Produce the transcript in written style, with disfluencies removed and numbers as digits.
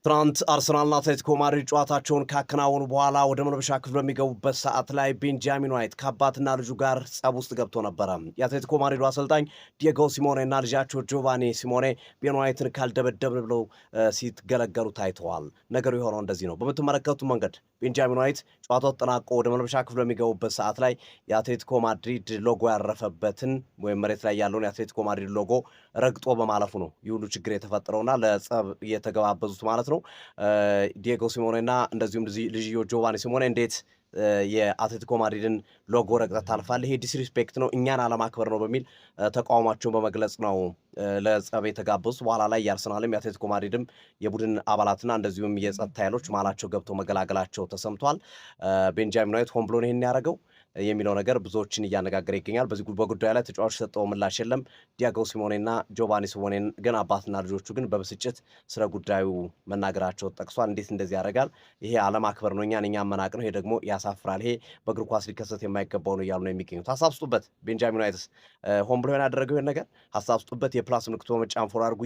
ትናንት አርሰናልና አትሌቲኮ ማድሪድ ጨዋታቸውን ካከናወኑ በኋላ ወደ መልበሻ ክፍል በሚገቡበት ሰዓት ላይ ቤንጃሚን ዋይት ከአባትና ልጁ ጋር ጸብ ውስጥ ገብቶ ነበረ። የአትሌቲኮ ማድሪዱ አሰልጣኝ ዲየጎ ሲሞኔ እና ልጃቸው ጆቫኒ ሲሞኔ ቤን ዋይትን ካልደበደብን ብለው ሲገለገሉ ታይተዋል። ነገሩ የሆነው እንደዚህ ነው። በምትመለከቱት መንገድ ቤንጃሚን ዋይት ጨዋታው ተጠናቆ ወደ መልበሻ ክፍል በሚገቡበት ሰዓት ላይ የአትሌቲኮ ማድሪድ ሎጎ ያረፈበትን ወይም መሬት ላይ ያለውን የአትሌቲኮ ማድሪድ ሎጎ ረግጦ በማለፉ ነው ይህ ሁሉ ችግር የተፈጠረውና ለጸብ እየተገባበዙት ማለት ነው። ዲየጎ ሲሞኔ እና እንደዚሁም ልጅዮ ጆቫኒ ሲሞኔ እንዴት የአትሌቲኮ ማድሪድን ሎጎ ረግጠህ ታልፋለህ? ይሄ ዲስሪስፔክት ነው፣ እኛን አለማክበር ነው በሚል ተቃውሟቸውን በመግለጽ ነው ለጸብ የተጋበዙት። በኋላ ላይ የአርሰናልም የአትሌቲኮ ማድሪድም የቡድን አባላትና እንደዚሁም የጸጥታ ኃይሎች መሃላቸው ገብተው መገላገላቸው ተሰምቷል። ቤንጃሚን ዋይት ሆን ብሎ ነው ይሄን ያደረገው የሚለው ነገር ብዙዎችን እያነጋገረ ይገኛል። በጉዳዩ ላይ ተጫዋቹ የሰጠው ምላሽ የለም። ዲየጎ ሲሞኔና ጆቫኒ ሲሞኔን ግን አባትና ልጆቹ ግን በብስጭት ስለ ጉዳዩ መናገራቸው ጠቅሷል። እንዴት እንደዚህ ያደርጋል? ይሄ አለማክበር ነው፣ እኛ መናቅ ነው፣ ይሄ ደግሞ ያሳፍራል፣ ይሄ በእግር ኳስ ሊከሰት የማይገባው ነው እያሉ ነው የሚገኙት። ሀሳብ ስጡበት። ቤንጃሚን ዋይትስ ሆን ብሎ ያደረገው ይሄን ነገር ሀሳብ ስጡበት። የፕላስ ምልክቱ በመጫን ፎርዋርድ